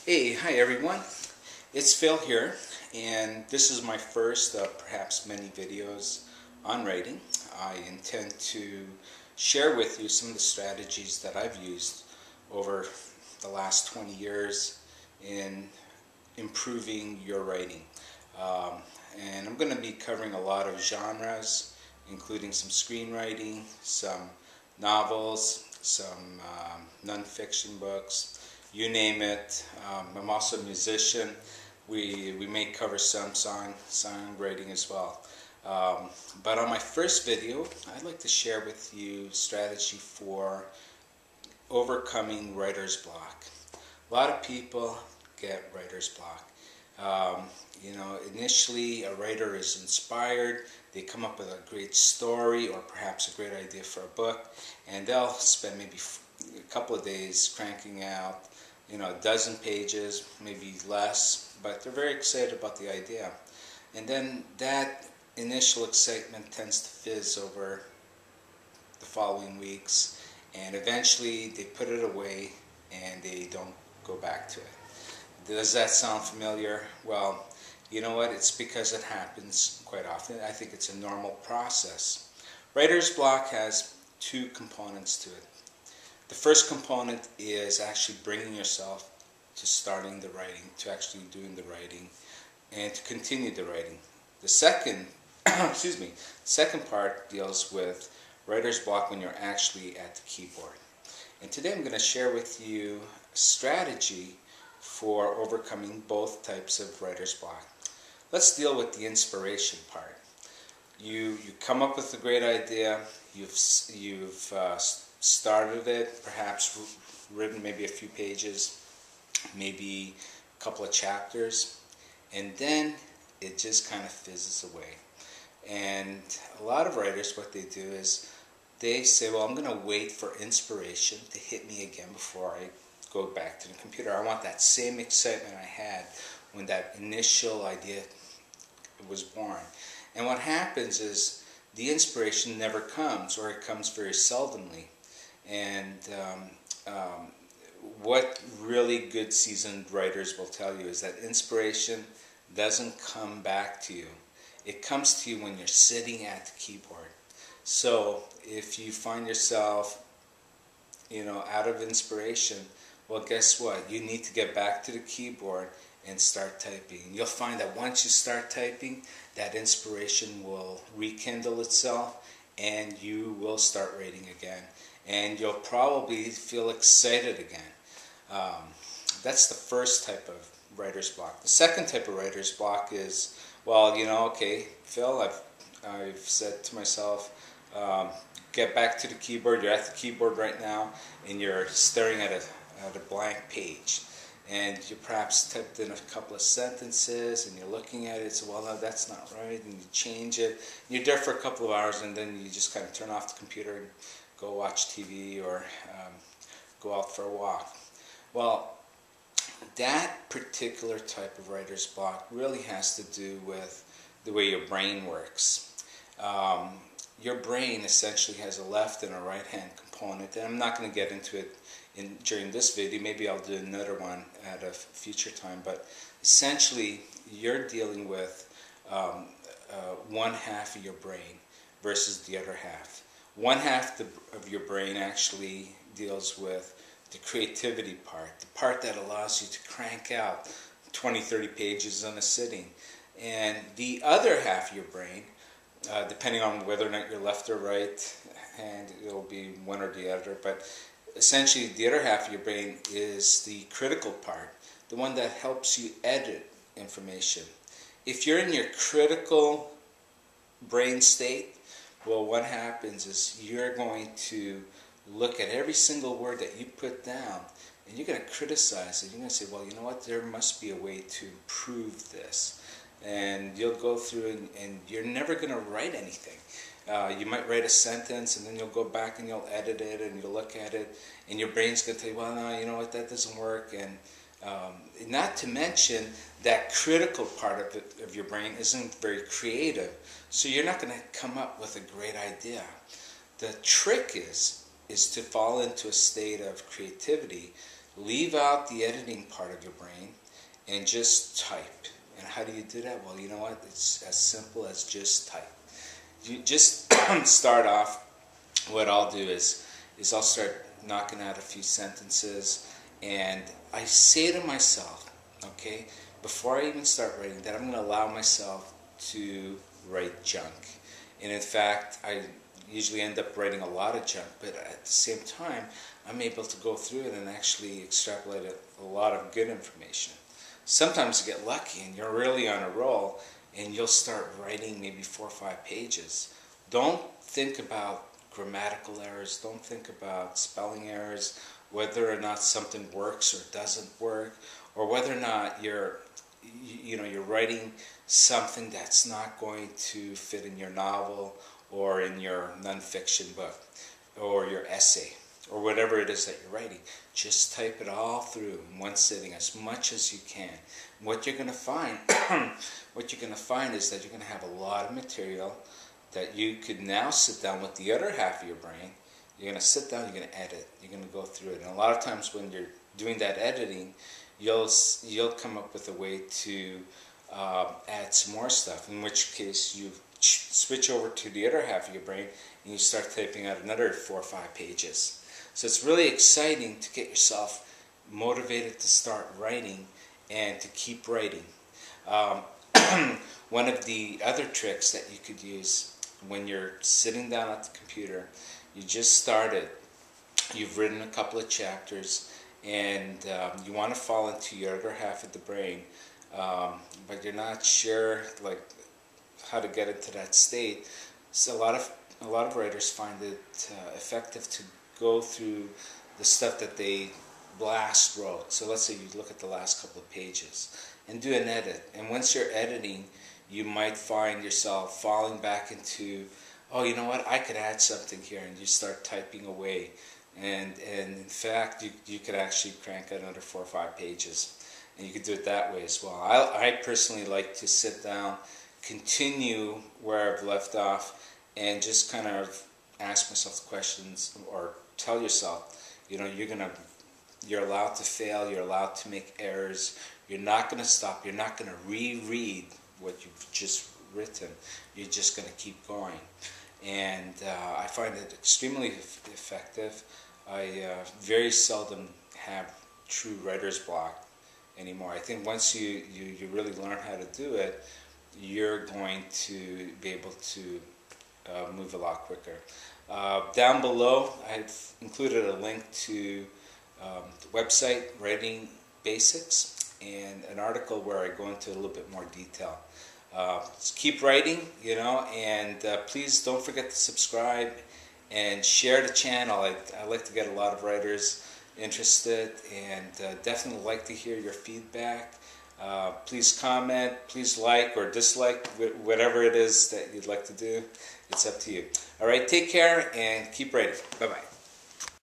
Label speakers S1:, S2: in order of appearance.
S1: Hey, hi everyone. It's Phil here, and this is my first of perhaps many videos on writing. I intend to share with you some of the strategies that I've used over the last 20 years in improving your writing. Um, and I'm going to be covering a lot of genres, including some screenwriting, some novels, some nonfiction books, you name it. I'm also a musician. We may cover some songwriting as well. But on my first video, I'd like to share with you strategy for overcoming writer's block. A lot of people get writer's block. Initially a writer is inspired, they come up with a great story or perhaps a great idea for a book, and they'll spend maybe a couple of days cranking out, a dozen pages, maybe less, but they're very excited about the idea. And then that initial excitement tends to fizz over the following weeks, and eventually they put it away and they don't go back to it. Does that sound familiar? Well, you know what? It's because it happens quite often. I think it's a normal process. Writer's block has two components to it. The first component is actually bringing yourself to starting the writing, to actually doing the writing, and to continue the writing. The second, second part deals with writer's block when you're actually at the keyboard. And today I'm going to share with you a strategy for overcoming both types of writer's block. Let's deal with the inspiration part. You come up with a great idea, you've started it, perhaps written maybe a few pages, maybe a couple of chapters, and then it just kind of fizzes away. And a lot of writers, what they do is they say, well, I'm going to wait for inspiration to hit me again before I go back to the computer. I want that same excitement I had when that initial idea was born. And what happens is the inspiration never comes, or it comes very seldomly. And what really good seasoned writers will tell you is that inspiration doesn't come back to you. It comes to you when you're sitting at the keyboard. So if you find yourself, out of inspiration, well, guess what? You need to get back to the keyboard and start typing. You'll find that once you start typing, that inspiration will rekindle itself and you will start writing again. And you'll probably feel excited again. That's the first type of writer's block. The second type of writer's block is, well, okay, Phil, I've said to myself, get back to the keyboard. You're at the keyboard right now and you're staring at a blank page. And you perhaps typed in a couple of sentences and you're looking at it and say, well, no, that's not right, and you change it. You're there for a couple of hours and then you just kind of turn off the computer and go watch TV or go out for a walk. Well, that particular type of writer's block really has to do with the way your brain works. Your brain essentially has a left and a right hand component, and I'm not going to get into it during this video. Maybe I'll do another one at a future time, but essentially you're dealing with one half of your brain versus the other half. One half of your brain actually deals with the creativity part, the part that allows you to crank out 20-30 pages in a sitting. And the other half of your brain, depending on whether or not you're left or right, and it'll be one or the other, but essentially the other half of your brain is the critical part, the one that helps you edit information. If you're in your critical brain state, well, what happens is you're going to look at every single word that you put down and you're going to criticize it. You're going to say, well, you know what, there must be a way to improve this. And you'll go through and you're never going to write anything. You might write a sentence and then you'll go back and you'll edit it and you'll look at it and your brain's going to tell you, well, no, you know what, that doesn't work. And not to mention that critical part of your brain isn't very creative, so you're not going to come up with a great idea. The trick is to fall into a state of creativity leave out the editing part of your brain and just type. And how do you do that? Well, you know what? It's as simple as just type. You just start off. What I'll do is I'll start knocking out a few sentences, and I say to myself, okay, before I even start writing, that I'm going to allow myself to write junk. And in fact, I usually end up writing a lot of junk, but at the same time, I'm able to go through it and actually extrapolate a lot of good information. Sometimes you get lucky and you're really on a roll, and you'll start writing maybe 4 or 5 pages. Don't think about grammatical errors, don't think about spelling errors, whether or not something works or doesn't work, or whether or not you're writing something that's not going to fit in your novel or in your nonfiction book or your essay or whatever it is that you're writing. Just type it all through in one sitting as much as you can. What you're going to find, is that you're going to have a lot of material that you could now sit down with the other half of your brain. You're going to sit down, you're going to edit, you're going to go through it. And a lot of times when you're doing that editing, you'll come up with a way to add some more stuff, in which case you switch over to the other half of your brain and you start typing out another 4 or 5 pages. So it's really exciting to get yourself motivated to start writing and to keep writing. One of the other tricks that you could use when you're sitting down at the computer, you just started, you've written a couple of chapters, and you want to fall into your other half of the brain, but you're not sure like how to get into that state. So a lot of writers find it effective to go through the stuff that they last wrote. So let's say you look at the last couple of pages and do an edit. And once you're editing, you might find yourself falling back into, oh, you know what, I could add something here, and you start typing away. And in fact, you could actually crank out another 4 or 5 pages. And you could do it that way as well. I personally like to sit down, continue where I've left off, and just kind of ask myself the questions, or tell yourself, you're allowed to fail, you're allowed to make errors, you're not going to stop, you're not going to reread what you've just written, you're just going to keep going. And I find it extremely effective. I very seldom have true writer's block anymore. I think once you really learn how to do it, you're going to be able to move a lot quicker. Down below, I've included a link to the website, Writing Basics, and an article where I go into a little bit more detail. Keep writing, and please don't forget to subscribe and share the channel. I like to get a lot of writers interested, and definitely like to hear your feedback. Please comment, please like or dislike, whatever it is that you'd like to do. It's up to you. All right, take care and keep writing. Bye-bye.